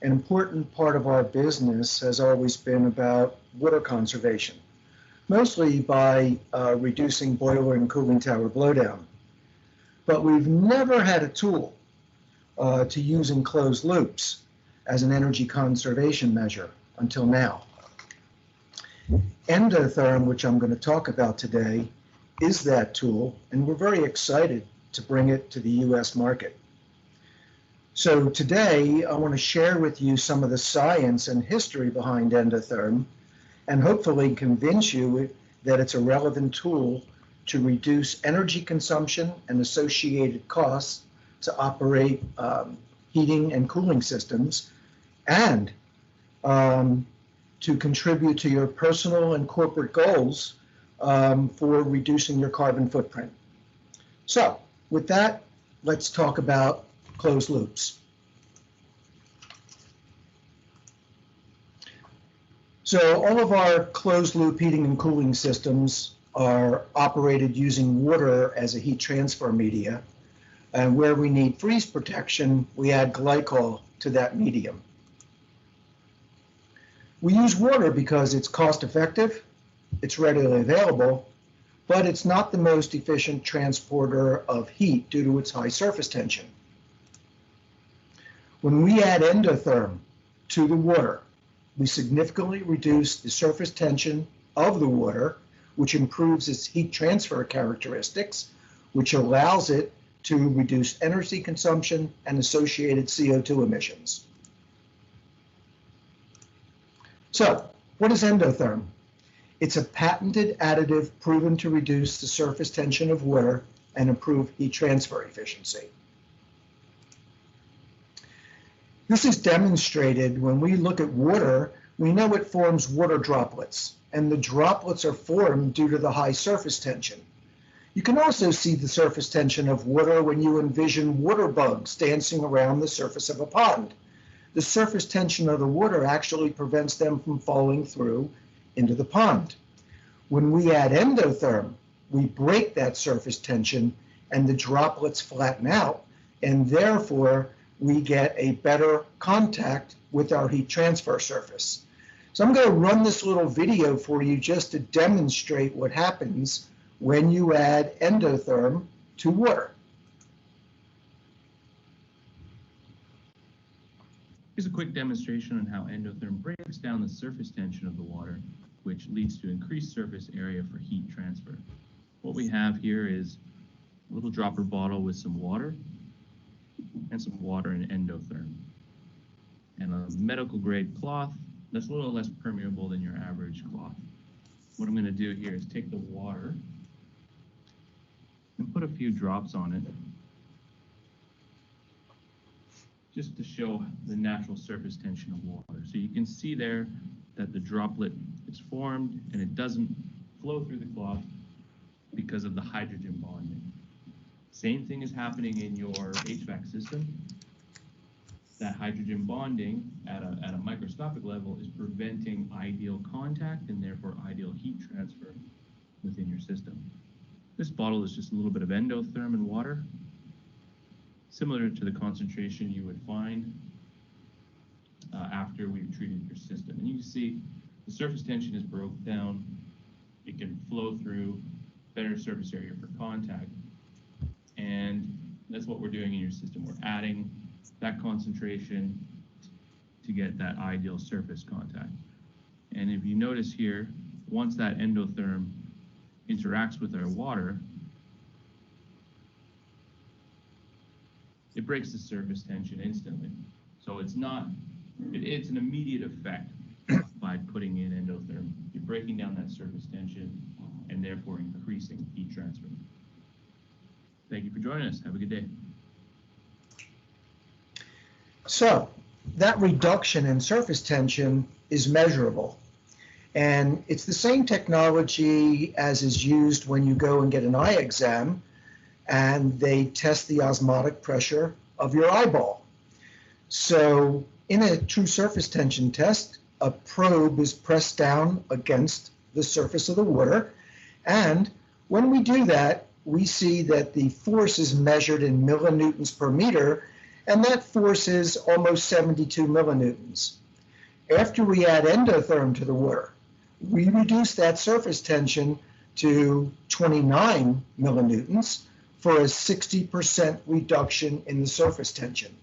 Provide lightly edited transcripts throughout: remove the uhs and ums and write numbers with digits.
an important part of our business has always been about water conservation, mostly by reducing boiler and cooling tower blowdown. But we've never had a tool to use in closed loops as an energy conservation measure until now. EndoTherm, which I'm going to talk about today, is that tool, and we're very excited to bring it to the US market. So today, I want to share with you some of the science and history behind EndoTherm, and hopefully convince you that it's a relevant tool to reduce energy consumption and associated costs to operate heating and cooling systems, and to contribute to your personal and corporate goals for reducing your carbon footprint. So with that, let's talk about closed loops. So all of our closed loop heating and cooling systems are operated using water as a heat transfer media. And where we need freeze protection, we add glycol to that medium. We use water because it's cost effective, it's readily available, but it's not the most efficient transporter of heat due to its high surface tension. When we add EndoTherm to the water, we significantly reduce the surface tension of the water, which improves its heat transfer characteristics, which allows it to reduce energy consumption and associated CO2 emissions. So, what is EndoTherm? It's a patented additive proven to reduce the surface tension of water and improve heat transfer efficiency. This is demonstrated when we look at water. We know it forms water droplets, and the droplets are formed due to the high surface tension. You can also see the surface tension of water when you envision water bugs dancing around the surface of a pond. The surface tension of the water actually prevents them from falling through into the pond. When we add EndoTherm, we break that surface tension and the droplets flatten out, and therefore we get a better contact with our heat transfer surface. So I'm going to run this little video for you just to demonstrate what happens when you add EndoTherm to water. Here's a quick demonstration on how EndoTherm breaks down the surface tension of the water, which leads to increased surface area for heat transfer. What we have here is a little dropper bottle with some water and some water and EndoTherm, and a medical grade cloth that's a little less permeable than your average cloth. What I'm going to do here is take the water and put a few drops on it just to show the natural surface tension of water. So you can see there that the droplet is formed and it doesn't flow through the cloth because of the hydrogen bonding. Same thing is happening in your HVAC system. That hydrogen bonding at a microscopic level is preventing ideal contact and therefore ideal heat transfer within your system. This bottle is just a little bit of EndoTherm and water, similar to the concentration you would find after we've treated your system. And you can see the surface tension is broken down. It can flow through, better surface area for contact. And that's what we're doing in your system. We're adding that concentration to get that ideal surface contact. And if you notice here, once that EndoTherm interacts with our water, it breaks the surface tension instantly. So it's an immediate effect by putting in EndoTherm. You're breaking down that surface tension and therefore increasing heat transfer. Thank you for joining us. Have a good day. So that reduction in surface tension is measurable. And it's the same technology as is used when you go and get an eye exam and they test the osmotic pressure of your eyeball. So in a true surface tension test, a probe is pressed down against the surface of the water. And when we do that, we see that the force is measured in millinewtons per meter, and that force is almost 72 millinewtons. After we add EndoTherm to the water, we reduce that surface tension to 29 millinewtons for a 60% reduction in the surface tension.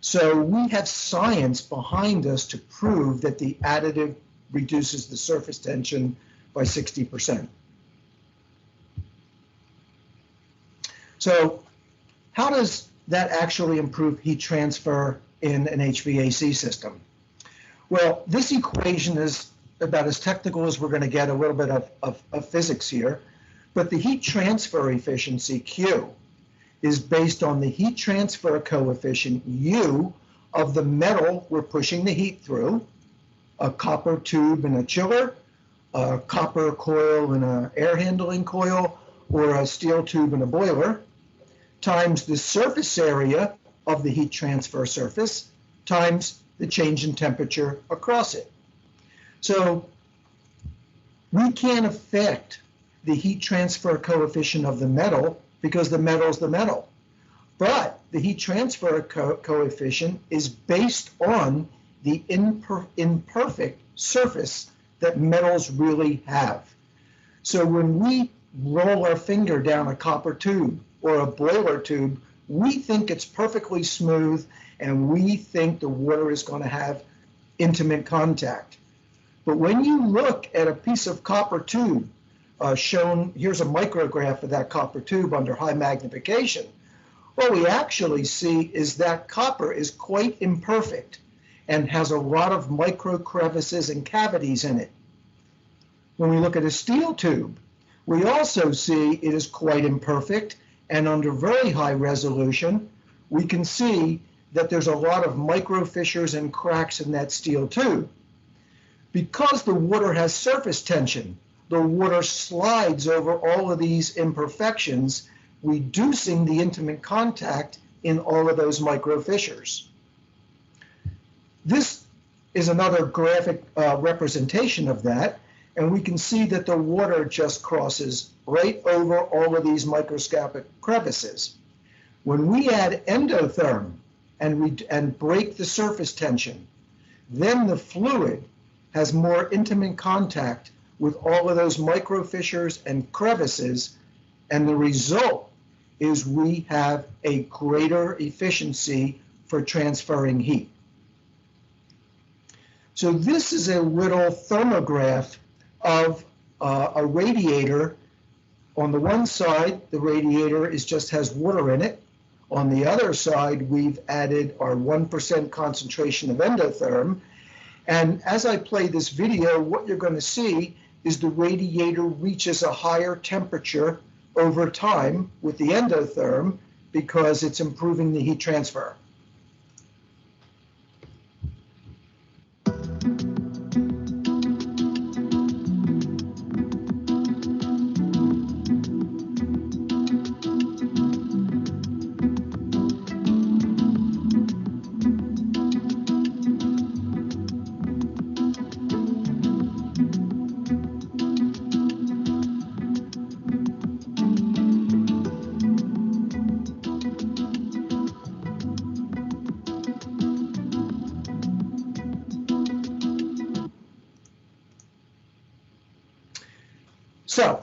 So we have science behind us to prove that the additive reduces the surface tension by 60%. So how does that actually improve heat transfer in an HVAC system? Well, this equation is about as technical as we're going to get, a little bit of physics here, but the heat transfer efficiency, Q, is based on the heat transfer coefficient, U, of the metal we're pushing the heat through, a copper tube in a chiller, a copper coil in an air handling coil, or a steel tube in a boiler, times the surface area of the heat transfer surface, times the change in temperature across it. So we can't affect the heat transfer coefficient of the metal because the metal's the metal. But the heat transfer coefficient is based on the imperfect surface that metals really have. So when we roll our finger down a copper tube or a boiler tube, we think it's perfectly smooth and we think the water is going to have intimate contact. But when you look at a piece of copper tube shown, here's a micrograph of that copper tube under high magnification, what we actually see is that copper is quite imperfect and has a lot of micro crevices and cavities in it. When we look at a steel tube, we also see it is quite imperfect, and under very high resolution, we can see that there's a lot of micro fissures and cracks in that steel tube. Because the water has surface tension, the water slides over all of these imperfections, reducing the intimate contact in all of those micro fissures. This is another graphic representation of that, and we can see that the water just crosses right over all of these microscopic crevices. When we add EndoTherm and break the surface tension, then the fluid has more intimate contact with all of those micro fissures and crevices, and the result is we have a greater efficiency for transferring heat. So this is a little thermograph of a radiator. On the one side, the radiator just has water in it. On the other side, we've added our 1% concentration of EndoTherm. And as I play this video, what you're going to see is the radiator reaches a higher temperature over time with the EndoTherm because it's improving the heat transfer. So,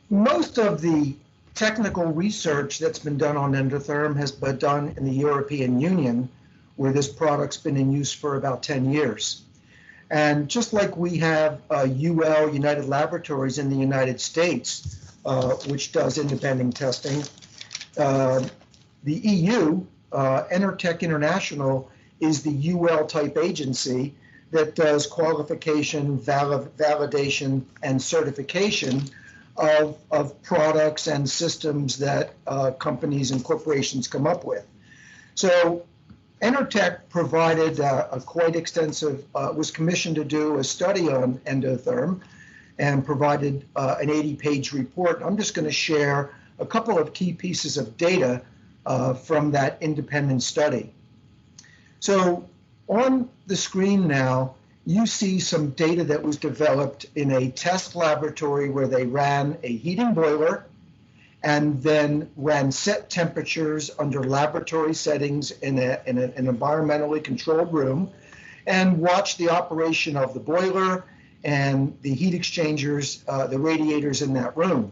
most of the technical research that's been done on EndoTherm has been done in the European Union, where this product's been in use for about 10 years. And just like we have UL, United Laboratories in the United States, which does independent testing, the EU, Enertech International, is the UL type agency that does qualification, validation, and certification of products and systems that companies and corporations come up with. So Enertech provided a quite extensive, was commissioned to do a study on EndoTherm and provided an 80-page report. I'm just going to share a couple of key pieces of data from that independent study. So on the screen now, you see some data that was developed in a test laboratory where they ran a heating boiler and then ran set temperatures under laboratory settings in an environmentally controlled room, and watched the operation of the boiler and the heat exchangers, the radiators in that room.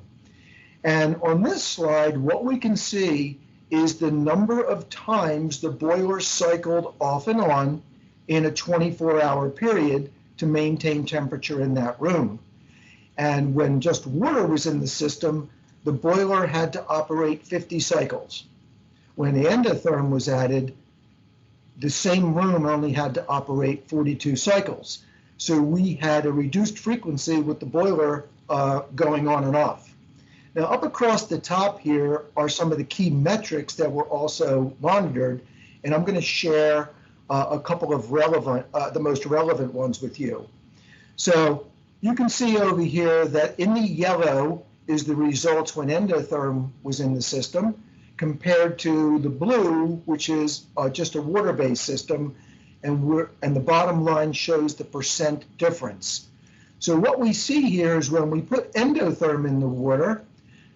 And on this slide, what we can see is the number of times the boiler cycled off and on in a 24-hour period to maintain temperature in that room. And when just water was in the system, the boiler had to operate 50 cycles. When the EndoTherm was added, the same room only had to operate 42 cycles. So we had a reduced frequency with the boiler going on and off. Now, up across the top here are some of the key metrics that were also monitored, and I'm going to share a couple of the most relevant ones with you. So you can see over here that in the yellow is the results when EndoTherm was in the system, compared to the blue, which is just a water-based system, and the bottom line shows the percent difference. So what we see here is when we put EndoTherm in the water,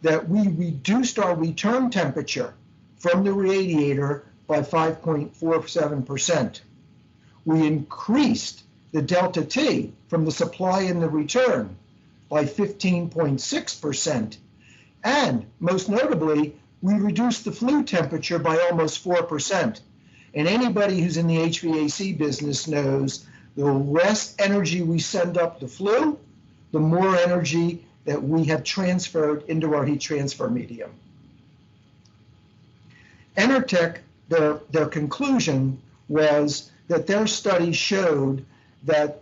that we reduced our return temperature from the radiator by 5.47%. We increased the delta T from the supply and the return by 15.6%. And most notably, we reduced the flue temperature by almost 4%. And anybody who's in the HVAC business knows the less energy we send up the flue, the more energy that we have transferred into our heat transfer medium. Enertech, their conclusion was that their study showed that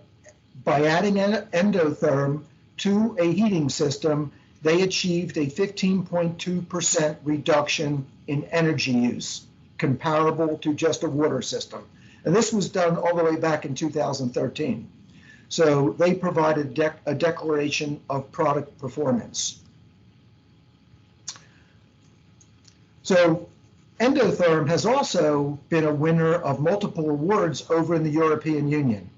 by adding EndoTherm to a heating system, they achieved a 15.2% reduction in energy use, comparable to just a water system. And this was done all the way back in 2013. So they provided a declaration of product performance. So EndoTherm has also been a winner of multiple awards over in the European Union.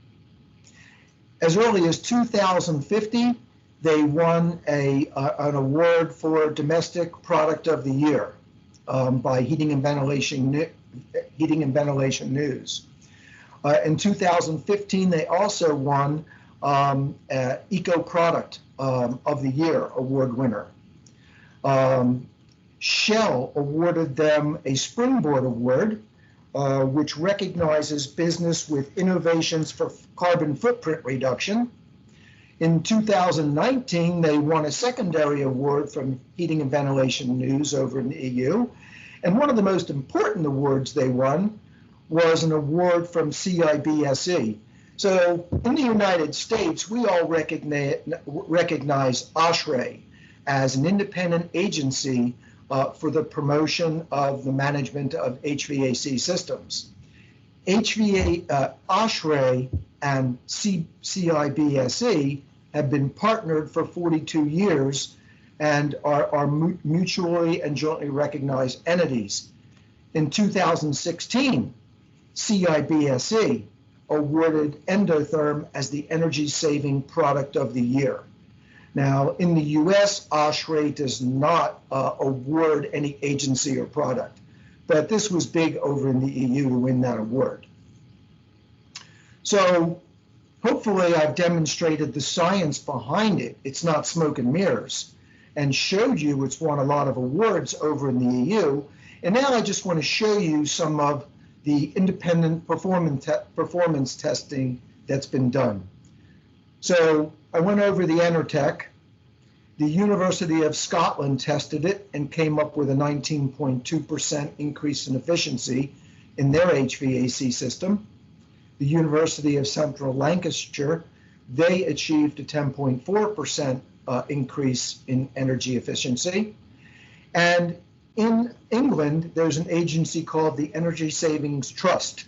As early as 2050, they won an award for Domestic Product of the Year by Heating and Ventilation News. In 2015, they also won Eco Product of the Year award winner. Shell awarded them a Springboard Award, which recognizes business with innovations for carbon footprint reduction. In 2019, they won a secondary award from Heating and Ventilation News over in the EU. And one of the most important awards they won was an award from CIBSE. So in the United States, we all recognize OSHRAE as an independent agency for the promotion of the management of HVAC systems. OSHRAE and CIBSE have been partnered for 42 years and are mutually and jointly recognized entities. In 2016, CIBSE awarded EndoTherm as the Energy Saving Product of the Year. Now, in the US, OSHRAE does not award any agency or product, but this was big over in the EU to win that award. So hopefully I've demonstrated the science behind it. It's not smoke and mirrors, and showed you it's won a lot of awards over in the EU. And now I just want to show you some of the independent performance testing that's been done. So I went over the Enertech. The University of Scotland tested it and came up with a 19.2% increase in efficiency in their HVAC system. The University of Central Lancashire, they achieved a 10.4% increase in energy efficiency. And in England, there's an agency called the Energy Savings Trust,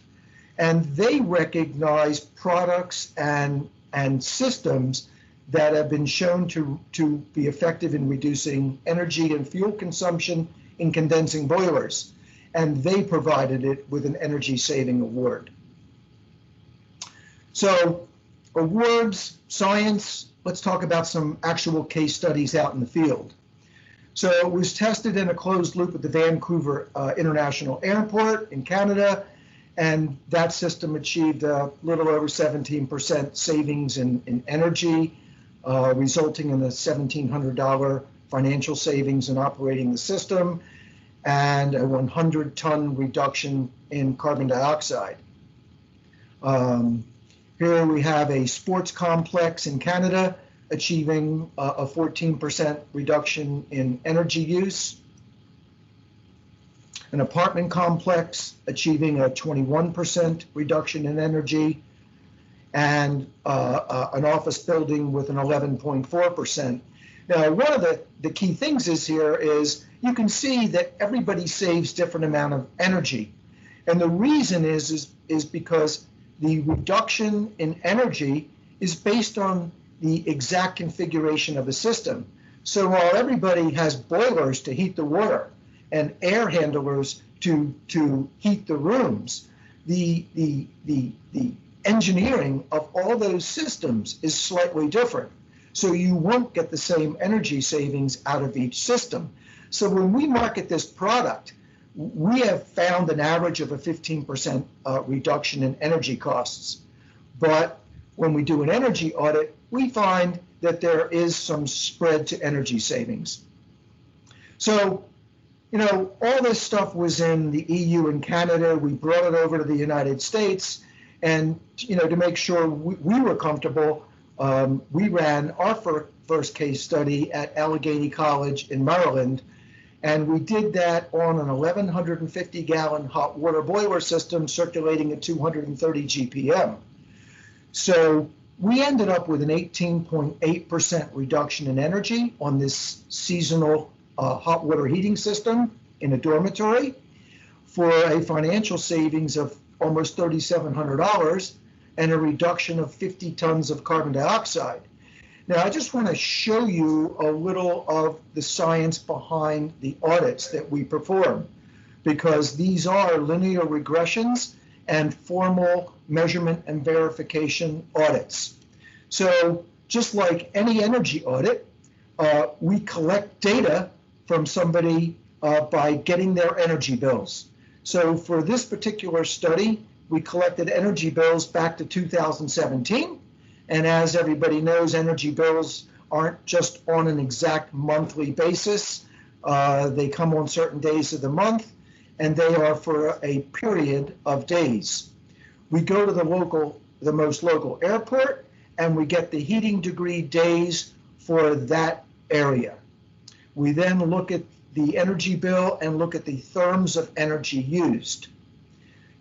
and they recognize products and systems that have been shown to be effective in reducing energy and fuel consumption in condensing boilers, and they provided it with an energy saving award. So awards, science, let's talk about some actual case studies out in the field. So it was tested in a closed loop at the Vancouver International Airport in Canada, and that system achieved a little over 17% savings in energy, resulting in a $1,700 financial savings in operating the system and a 100-ton reduction in carbon dioxide. Here we have a sports complex in Canada achieving a 14% reduction in energy use, an apartment complex achieving a 21% reduction in energy, and an office building with an 11.4%. Now, one of the key things here is you can see that everybody saves different amount of energy. And the reason is because the reduction in energy is based on the exact configuration of the system. So while everybody has boilers to heat the water and air handlers to heat the rooms, the engineering of all those systems is slightly different. So you won't get the same energy savings out of each system. So when we market this product, we have found an average of a 15% reduction in energy costs. But when we do an energy audit, we find that there is some spread to energy savings. So, you know, all this stuff was in the EU and Canada. We brought it over to the United States. And, you know, to make sure we were comfortable, we ran our first case study at Allegheny College in Maryland. And we did that on an 1,150-gallon hot water boiler system circulating at 230 GPM. So we ended up with an 18.8% reduction in energy on this seasonal hot water heating system in a dormitory for a financial savings of almost $3,700 and a reduction of 50 tons of carbon dioxide. Now, I just want to show you a little of the science behind the audits that we perform, because these are linear regressions and formal measurement and verification audits. So just like any energy audit, we collect data from somebody by getting their energy bills. So for this particular study, we collected energy bills back to 2017. And as everybody knows, energy bills aren't just on an exact monthly basis. They come on certain days of the month, and they are for a period of days. We go to the most local airport, and we get the heating degree days for that area. We then look at the energy bill and look at the therms of energy used.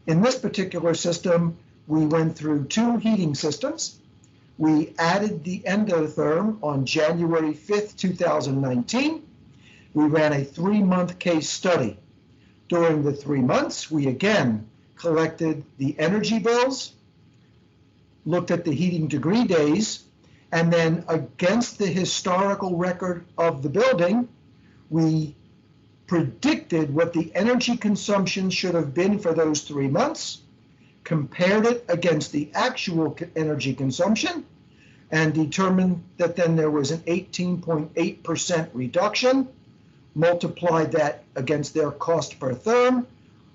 In this particular system, we went through 2 heating systems. We added the EndoTherm on January 5th, 2019. We ran a 3-month case study. During the 3 months, we again collected the energy bills, looked at the heating degree days, and then against the historical record of the building, we predicted what the energy consumption should have been for those 3 months, compared it against the actual energy consumption, and determined that then there was an 18.8% reduction, multiplied that against their cost per therm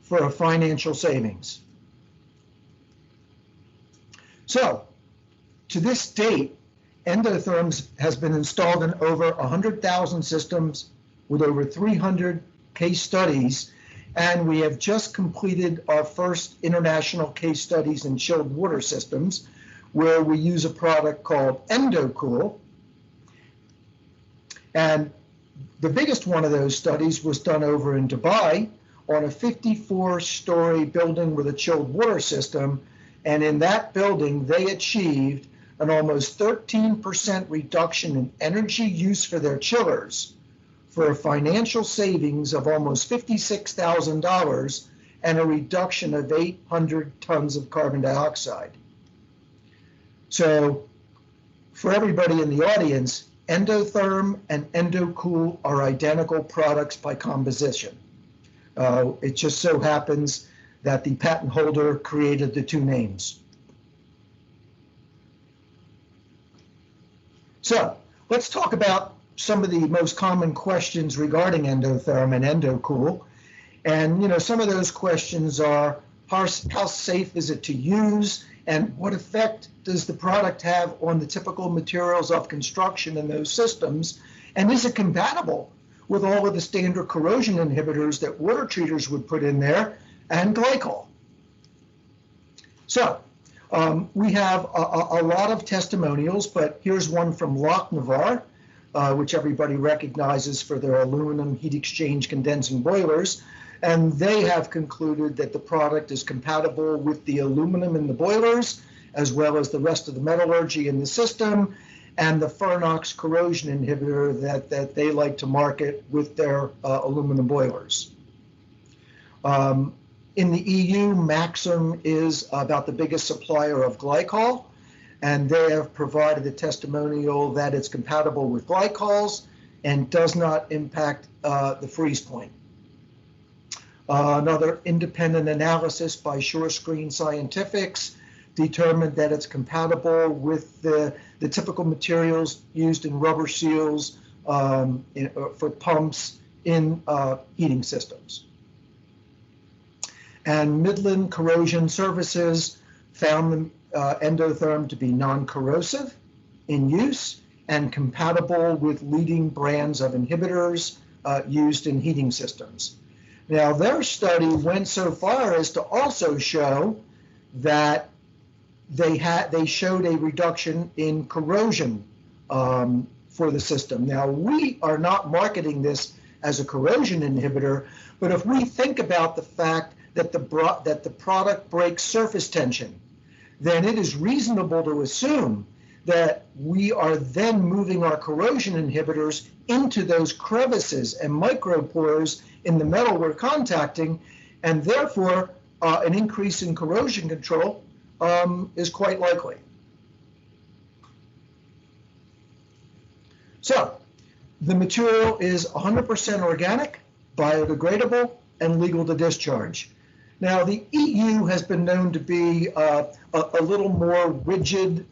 for a financial savings. So, to this date, EndoTherm has been installed in over 100,000 systems with over 300 case studies, and we have just completed our first international case studies in chilled water systems, where we use a product called EndoCool. And the biggest one of those studies was done over in Dubai on a 54-story building with a chilled water system. And in that building, they achieved an almost 13% reduction in energy use for their chillers, for a financial savings of almost $56,000 and a reduction of 800 tons of carbon dioxide. So for everybody in the audience, EndoTherm and EndoCool are identical products by composition. It just so happens that the patent holder created the 2 names. So let's talk about some of the most common questions regarding EndoTherm and EndoCool. And, some of those questions are, how safe is it to use? And what effect does the product have on the typical materials of construction in those systems? And is it compatible with all of the standard corrosion inhibitors that water treaters would put in there and glycol? So we have a lot of testimonials, but here's one from Loch Navar, which everybody recognizes for their aluminum heat exchange condensing boilers. And they have concluded that the product is compatible with the aluminum in the boilers, as well as the rest of the metallurgy in the system, and the Fernox corrosion inhibitor that they like to market with their aluminum boilers. In the EU, Maxim is about the biggest supplier of glycol, and they have provided a testimonial that it's compatible with glycols and does not impact the freeze point. Another independent analysis by SureScreen Scientifics determined that it's compatible with the typical materials used in rubber seals for pumps in heating systems. And Midland Corrosion Services found the EndoTherm to be non-corrosive in use and compatible with leading brands of inhibitors used in heating systems. Now, their study went so far as to also show that they showed a reduction in corrosion for the system. Now, we are not marketing this as a corrosion inhibitor, but if we think about the fact that the product breaks surface tension, then it is reasonable to assume that we are then moving our corrosion inhibitors into those crevices and micropores in the metal we're contacting, and therefore an increase in corrosion control is quite likely. So the material is 100% organic, biodegradable, and legal to discharge. Now, the EU has been known to be a little more rigid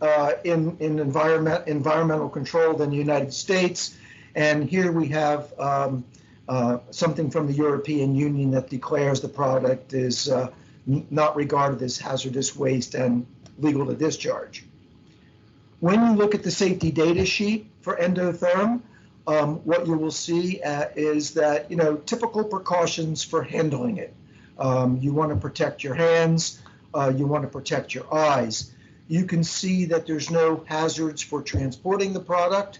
in environmental control than the United States. And here we have something from the European Union that declares the product is not regarded as hazardous waste and legal to discharge. When you look at the safety data sheet for EndoTherm, what you will see is that, typical precautions for handling it. You want to protect your hands, you want to protect your eyes. You can see that there's no hazards for transporting the product,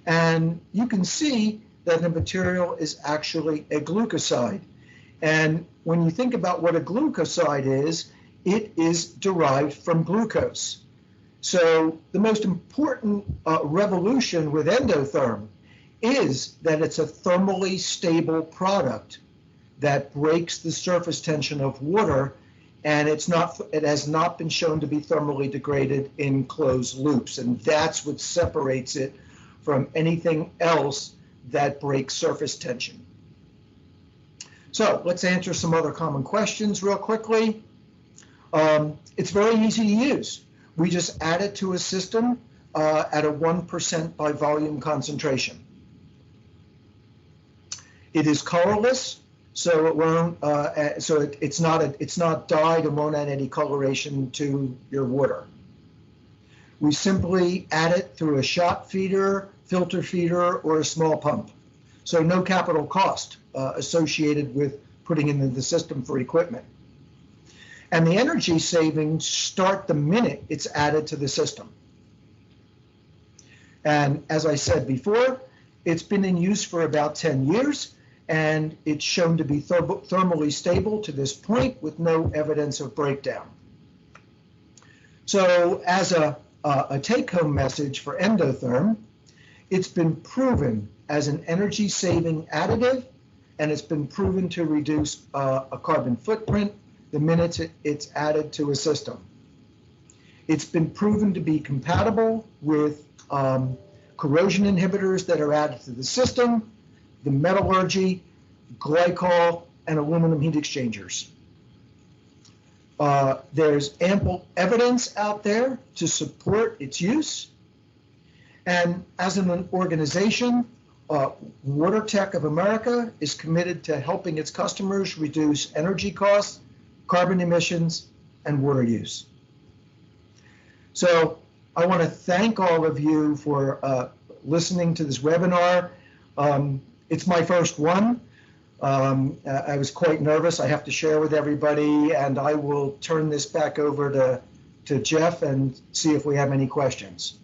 and you can see that the material is actually a glucoside. And when you think about what a glucoside is, it is derived from glucose. So the most important revolution with EndoTherm is that it's a thermally stable product that breaks the surface tension of water, and it has not been shown to be thermally degraded in closed loops, and that's what separates it from anything else that breaks surface tension. So let's answer some other common questions real quickly. It's very easy to use. We just add it to a system at a 1% by volume concentration. It is colorless, so it won't. It's not dyed and won't add any coloration to your water. We simply add it through a shot feeder, filter feeder, or a small pump. So no capital cost associated with putting it into the system for equipment. And the energy savings start the minute it's added to the system. And as I said before, it's been in use for about 10 years, and it's shown to be thermally stable to this point with no evidence of breakdown. So as a take-home message for EndoTherm, it's been proven as an energy-saving additive, and it's been proven to reduce a carbon footprint the minute it's added to a system. It's been proven to be compatible with corrosion inhibitors that are added to the system, the metallurgy, glycol, and aluminum heat exchangers. There's ample evidence out there to support its use. And as an organization, WaterTech of America is committed to helping its customers reduce energy costs, carbon emissions, and water use. So I want to thank all of you for listening to this webinar. It's my first one. I was quite nervous. I have to share with everybody, and I will turn this back over to Jeff and see if we have any questions.